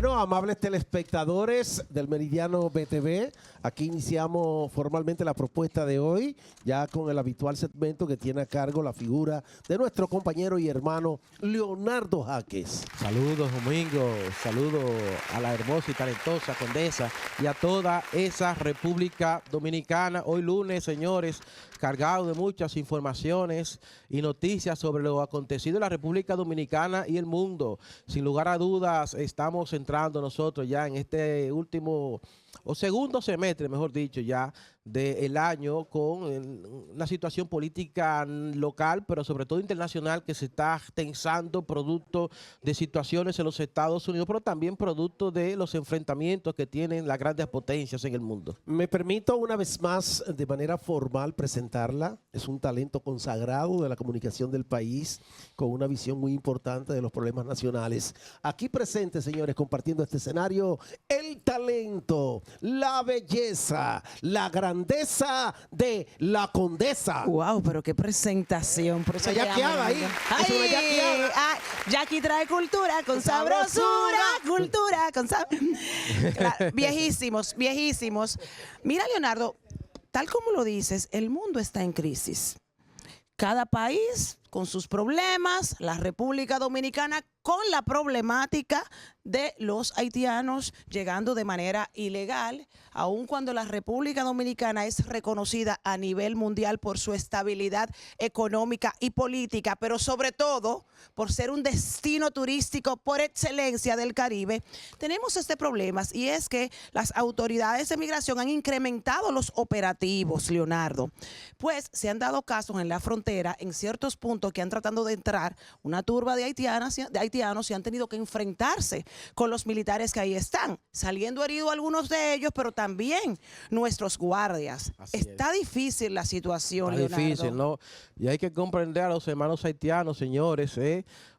Bueno, amables telespectadores del Meridiano BTV, aquí iniciamos formalmente la propuesta de hoy, ya con el habitual segmento que tiene a cargo la figura de nuestro compañero y hermano Leonardo Jaques. Saludos, Domingo, saludos a la hermosa y talentosa condesa y a toda esa República Dominicana. Hoy lunes, señores, cargado de muchas informaciones y noticias sobre lo acontecido en la República Dominicana y el mundo. Sin lugar a dudas, estamos entrando nosotros ya en este último o segundo semestre, mejor dicho, ya del año con una situación política local, pero sobre todo internacional, que se está tensando producto de situaciones en los Estados Unidos, pero también producto de los enfrentamientos que tienen las grandes potencias en el mundo. Me permito una vez más, de manera formal, presentarla. Es un talento consagrado de la comunicación del país, con una visión muy importante de los problemas nacionales. Aquí presente, señores, compartiendo este escenario, el talento, la belleza, la grandeza de la condesa. Wow, pero qué presentación. Por eso Yaqueada ahí. Jackie trae cultura con sabrosura, cultura con claro, viejísimos, viejísimos. Mira, Leonardo, tal como lo dices, el mundo está en crisis. Cada país con sus problemas, la República Dominicana con la problemática de los haitianos llegando de manera ilegal, aun cuando la República Dominicana es reconocida a nivel mundial por su estabilidad económica y política, pero sobre todo por ser un destino turístico por excelencia del Caribe. Tenemos este problema, y es que las autoridades de migración han incrementado los operativos, Leonardo. Pues se han dado casos en la frontera, en ciertos puntos que han tratado de entrar una turba de haitianos y han tenido que enfrentarse con los militares que ahí están, saliendo heridos algunos de ellos, pero también nuestros guardias. Está difícil la situación, Está Leonardo. difícil, ¿no? Y hay que comprender a los hermanos haitianos, señores,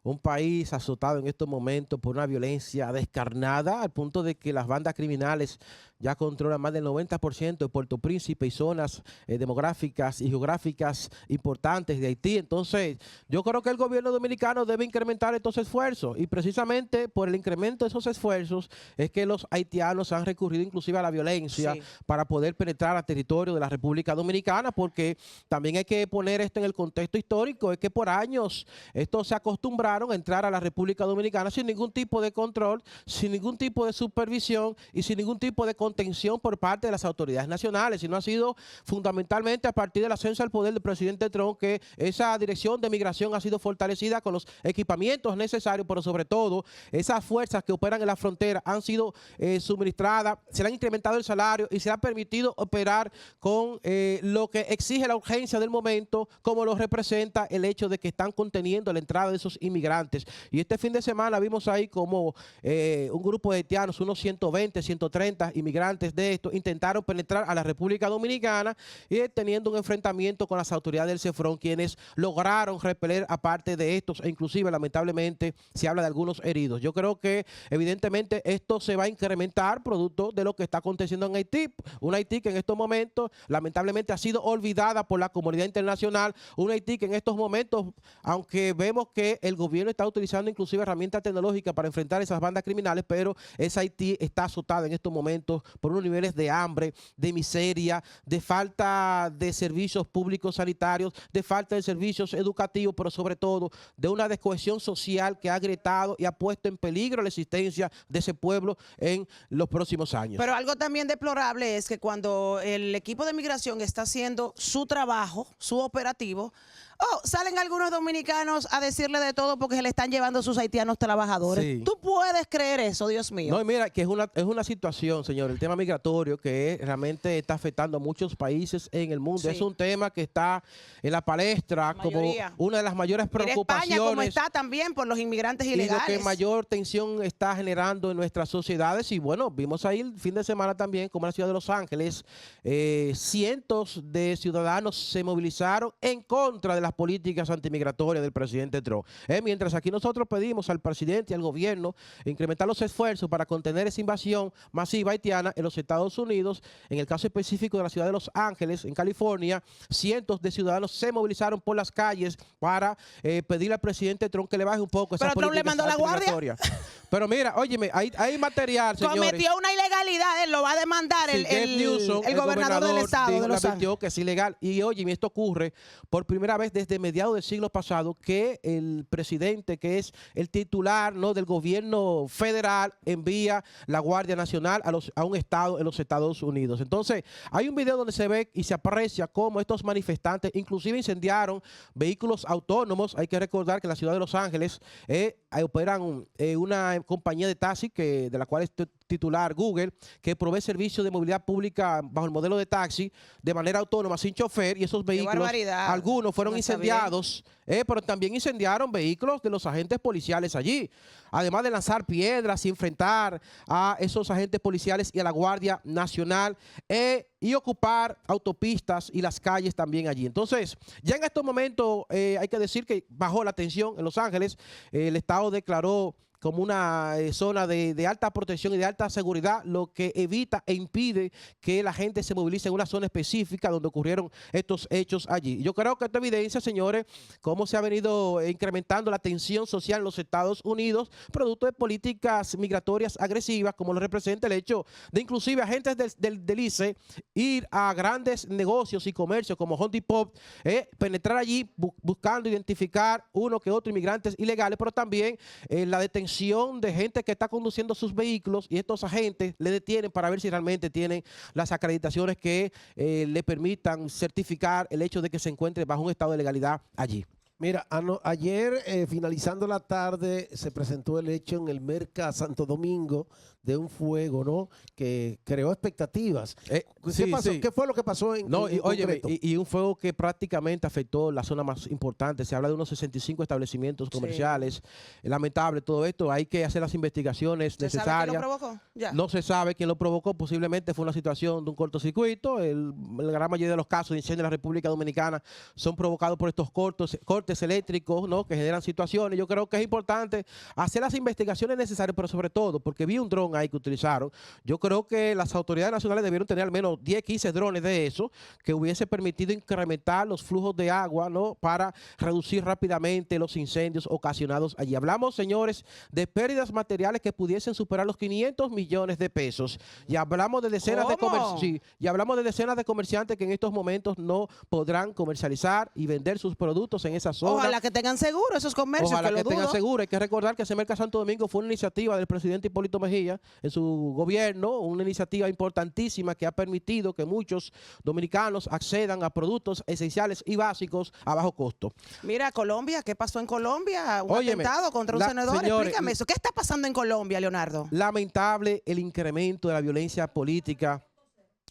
un país azotado en estos momentos por una violencia descarnada, al punto de que las bandas criminales ya controlan más del 90% de Puerto Príncipe y zonas demográficas y geográficas importantes de Haití. Entonces, yo creo que el gobierno dominicano debe incrementar estos esfuerzos, y precisamente por el incremento de esos esfuerzos es que los haitianos han recurrido inclusive a la violencia para poder penetrar al territorio de la República Dominicana, porque también hay que poner esto en el contexto histórico. Es que por años estos se acostumbraron a entrar a la República Dominicana sin ningún tipo de control, sin ningún tipo de supervisión y sin ningún tipo de contención por parte de las autoridades nacionales, y no ha sido fundamentalmente a partir del ascenso al poder del presidente Trump que esa dirección de migración ha sido fortalecida con los equipamientos necesarios, pero sobre todo esas fuerzas que operan en la frontera han sido suministradas, se le han incrementado el salario y se le ha permitido operar con lo que exige la urgencia del momento, como lo representa el hecho de que están conteniendo la entrada de esos inmigrantes. Y este fin de semana vimos ahí como un grupo de haitianos, unos 120, 130 inmigrantes de estos, intentaron penetrar a la República Dominicana y teniendo un enfrentamiento con las autoridades del CEFRON, quienes lograron repeler a parte de estos, e inclusive lamentablemente se habla de algunos heridos. Yo creo que evidentemente esto se va a incrementar producto de lo que está aconteciendo en Haití, un Haití que en estos momentos lamentablemente ha sido olvidada por la comunidad internacional, un Haití que en estos momentos, aunque vemos que el gobierno está utilizando inclusive herramientas tecnológicas para enfrentar esas bandas criminales, pero ese Haití está azotada en estos momentos por unos niveles de hambre, de miseria, de falta de servicios públicos sanitarios, de falta de servicios educativos, pero sobre todo de una descohesión social que ha agrietado y ha puesto en peligro la existencia de ese pueblo en los próximos años. Pero algo también deplorable es que cuando el equipo de migración está haciendo su trabajo, su operativo, salen algunos dominicanos a decirle de todo porque se le están llevando sus haitianos trabajadores. Sí. ¿Tú puedes creer eso, Dios mío? No, mira, que es una situación, señor, el tema migratorio que realmente está afectando a muchos países en el mundo. Es un tema que está en la palestra como una de las mayores preocupaciones. España como está también por los inmigrantes ilegales. Y lo que mayor tensión está generando en nuestras sociedades. Y bueno, vimos ahí el fin de semana también como en la ciudad de Los Ángeles, cientos de ciudadanos se movilizaron en contra de las políticas antimigratorias del presidente Trump. Mientras aquí nosotros pedimos al presidente y al gobierno incrementar los esfuerzos para contener esa invasión masiva haitiana en los Estados Unidos, en el caso específico de la ciudad de Los Ángeles, en California, cientos de ciudadanos se movilizaron por las calles para pedirle al presidente Trump que le baje un poco esa política antimigratoria. Pero mira, óyeme, hay material, señores. Cometió una ilegalidad, él lo va a demandar Sí, el gobernador del estado de Los Ángeles. Que es ilegal. Y oye, esto ocurre por primera vez desde mediados del siglo pasado que el presidente, que es el titular, ¿no?, del gobierno federal, envía la Guardia Nacional a un estado en los Estados Unidos. Entonces, hay un video donde se ve y se aprecia cómo estos manifestantes inclusive incendiaron vehículos autónomos. Hay que recordar que en la ciudad de Los Ángeles operan una compañía de taxi de la cual es titular Google, que provee servicios de movilidad pública bajo el modelo de taxi de manera autónoma, sin chofer, y esos vehículos, algunos fueron incendiados, pero también incendiaron vehículos de los agentes policiales allí, además de lanzar piedras y enfrentar a esos agentes policiales y a la Guardia Nacional y ocupar autopistas y las calles también allí. Entonces, ya en estos momentos hay que decir que bajó la tensión en Los Ángeles. El Estado declaró como una zona de alta protección y de alta seguridad, lo que evita e impide que la gente se movilice en una zona específica donde ocurrieron estos hechos allí. Yo creo que esto evidencia, señores, cómo se ha venido incrementando la tensión social en los Estados Unidos, producto de políticas migratorias agresivas, como lo representa el hecho de inclusive agentes del ICE ir a grandes negocios y comercios como Home Depot, penetrar allí buscando identificar uno que otro inmigrantes ilegales, pero también la detención de gente que está conduciendo sus vehículos, y estos agentes le detienen para ver si realmente tienen las acreditaciones que le permitan certificar el hecho de que se encuentre bajo un estado de legalidad allí. Mira, ayer, finalizando la tarde, se presentó el hecho en el Merca Santo Domingo de un fuego, ¿no?, que creó expectativas. ¿Qué pasó? ¿Qué fue lo que pasó en concreto? Y un fuego que prácticamente afectó la zona más importante. Se habla de unos 65 establecimientos comerciales. Sí. Lamentable todo esto. Hay que hacer las investigaciones necesarias. ¿Sabe quién lo provocó? Ya. No se sabe quién lo provocó. Posiblemente fue una situación de un cortocircuito. La gran mayoría de los casos de incendio en la República Dominicana son provocados por estos cortes eléctricos, ¿no?, que generan situaciones. Yo creo que es importante hacer las investigaciones necesarias, pero sobre todo, porque vi un dron ahí que utilizaron. Yo creo que las autoridades nacionales debieron tener al menos 10, 15 drones de eso, que hubiese permitido incrementar los flujos de agua, ¿no?, para reducir rápidamente los incendios ocasionados allí. Hablamos, señores, de pérdidas materiales que pudiesen superar los 500 millones de pesos. Y hablamos de decenas de comerciantes que en estos momentos no podrán comercializar y vender sus productos en esa zona. Ojalá que tengan seguro esos comercios. Ojalá que tengan seguro. Hay que recordar que ese Merca Santo Domingo fue una iniciativa del presidente Hipólito Mejía en su gobierno, una iniciativa importantísima que ha permitido que muchos dominicanos accedan a productos esenciales y básicos a bajo costo. Mira, Colombia, ¿qué pasó en Colombia? Un atentado contra un senador. Señores, explícame eso. ¿Qué está pasando en Colombia, Leonardo? Lamentable el incremento de la violencia política.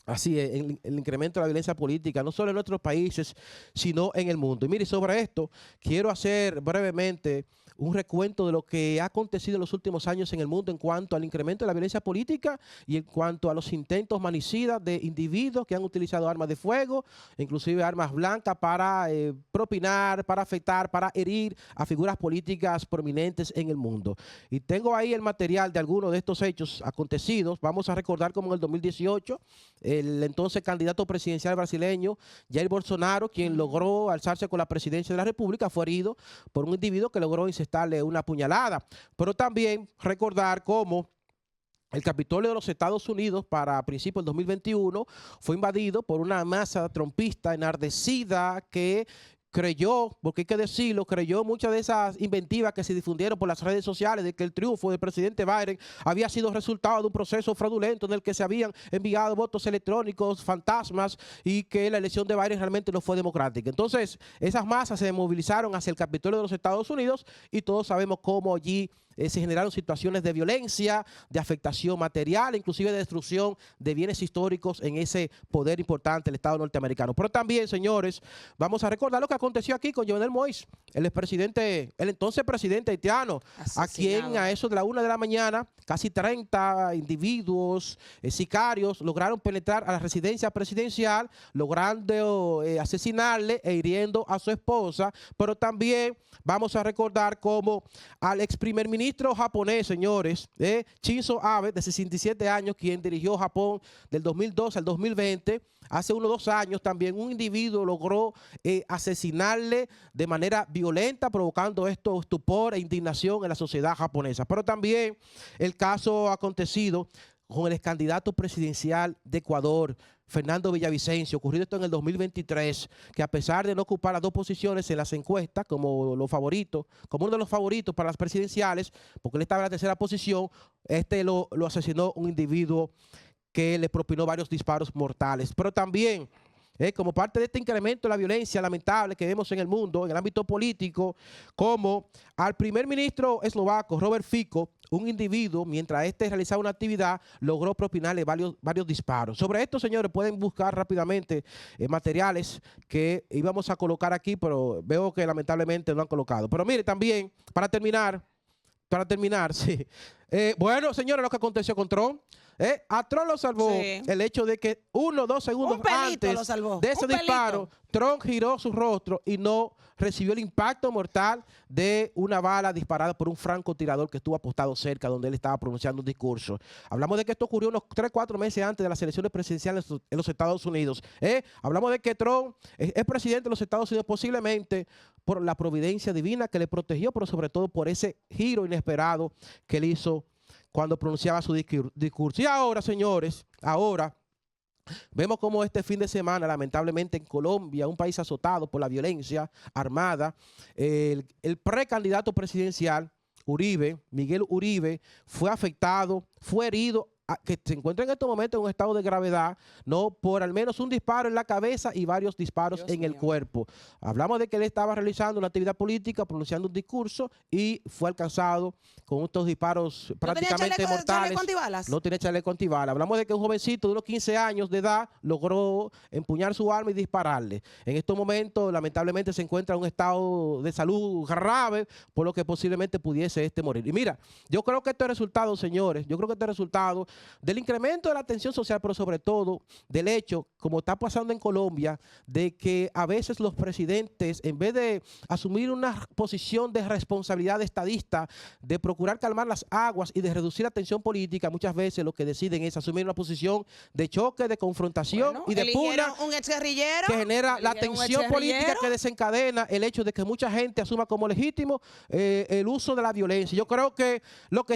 Así es, el incremento de la violencia política, no solo en nuestros países, sino en el mundo. Y mire, sobre esto, quiero hacer brevemente un recuento de lo que ha acontecido en los últimos años en el mundo en cuanto al incremento de la violencia política y en cuanto a los intentos manicidas de individuos que han utilizado armas de fuego, inclusive armas blancas, para propinar, para afectar, para herir a figuras políticas prominentes en el mundo. Y tengo ahí el material de algunos de estos hechos acontecidos. Vamos a recordar como en el 2018, el entonces candidato presidencial brasileño, Jair Bolsonaro, quien logró alzarse con la presidencia de la República, fue herido por un individuo que logró darle una puñalada. Pero también recordar cómo el Capitolio de los Estados Unidos para principios del 2021 fue invadido por una masa trompista enardecida que creyó, porque hay que decirlo, creyó muchas de esas inventivas que se difundieron por las redes sociales de que el triunfo del presidente Biden había sido resultado de un proceso fraudulento en el que se habían enviado votos electrónicos, fantasmas, y que la elección de Biden realmente no fue democrática. Entonces, esas masas se movilizaron hacia el Capitolio de los Estados Unidos y todos sabemos cómo allí se generaron situaciones de violencia, de afectación material, inclusive de destrucción de bienes históricos en ese poder importante, el Estado norteamericano. Pero también, señores, vamos a recordar lo que aconteció aquí con Jovenel Moïse, el entonces presidente haitiano, a quien a eso de la 1 de la mañana, casi 30 individuos, sicarios, lograron penetrar a la residencia presidencial, logrando asesinarle e hiriendo a su esposa. Pero también vamos a recordar cómo al ex primer ministro japonés, señores, Shinzo Abe, de 67 años, quien dirigió Japón del 2012 al 2020, hace unos 2 años también un individuo logró asesinar asesinarle de manera violenta, provocando esto estupor e indignación en la sociedad japonesa. Pero también el caso acontecido con el ex candidato presidencial de Ecuador, Fernando Villavicencio, ocurrido esto en el 2023, que a pesar de no ocupar las dos posiciones en las encuestas como uno de los favoritos para las presidenciales, porque él estaba en la tercera posición, lo asesinó un individuo que le propinó varios disparos mortales. Pero también, como parte de este incremento de la violencia lamentable que vemos en el mundo, en el ámbito político, como al primer ministro eslovaco, Robert Fico, un individuo, mientras realizaba una actividad, logró propinarle varios disparos. Sobre esto, señores, pueden buscar rápidamente materiales que íbamos a colocar aquí, pero veo que lamentablemente no han colocado. Pero mire, también, para terminar, sí. Bueno, señores, lo que aconteció con Trump. A Trump lo salvó el hecho de que 1 o 2 segundos antes de ese disparo, Trump giró su rostro y no recibió el impacto mortal de una bala disparada por un francotirador que estuvo apostado cerca donde él estaba pronunciando un discurso. Hablamos de que esto ocurrió unos 3 o 4 meses antes de las elecciones presidenciales en los Estados Unidos. Hablamos de que Trump es presidente de los Estados Unidos posiblemente por la providencia divina que le protegió, pero sobre todo por ese giro inesperado que él hizo cuando pronunciaba su discurso. Y ahora, señores, vemos como este fin de semana, lamentablemente en Colombia, un país azotado por la violencia armada, el precandidato presidencial, Miguel Uribe, fue afectado, fue herido, que se encuentra en estos momentos en un estado de gravedad, no por al menos un disparo en la cabeza y varios disparos en el cuerpo. Hablamos de que él estaba realizando una actividad política, pronunciando un discurso y fue alcanzado con estos disparos prácticamente mortales. No tenía chaleco antibalas. Hablamos de que un jovencito de unos 15 años de edad logró empuñar su arma y dispararle. En estos momentos, lamentablemente, se encuentra en un estado de salud grave, por lo que posiblemente pudiese morir. Y mira, yo creo que esto es resultado, señores, del incremento de la tensión social, pero sobre todo del hecho, como está pasando en Colombia, de que a veces los presidentes, en vez de asumir una posición de responsabilidad estadista, de procurar calmar las aguas y de reducir la tensión política, muchas veces lo que deciden es asumir una posición de choque, de confrontación y de pugna que genera la tensión política que desencadena el hecho de que mucha gente asuma como legítimo el uso de la violencia. Yo creo que lo que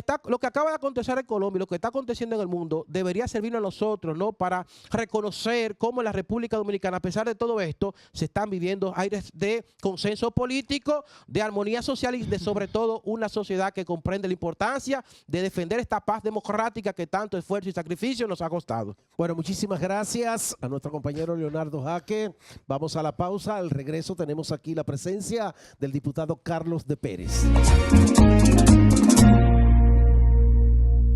acaba de acontecer en Colombia, lo que está aconteciendo en el mundo, debería servirnos a nosotros, ¿no? Para reconocer cómo en la República Dominicana, a pesar de todo esto, se están viviendo aires de consenso político, de armonía social y de sobre todo una sociedad que comprende la importancia de defender esta paz democrática que tanto esfuerzo y sacrificio nos ha costado. Bueno, muchísimas gracias a nuestro compañero Leonardo Jaque. Vamos a la pausa. Al regreso tenemos aquí la presencia del diputado Carlos de Pérez.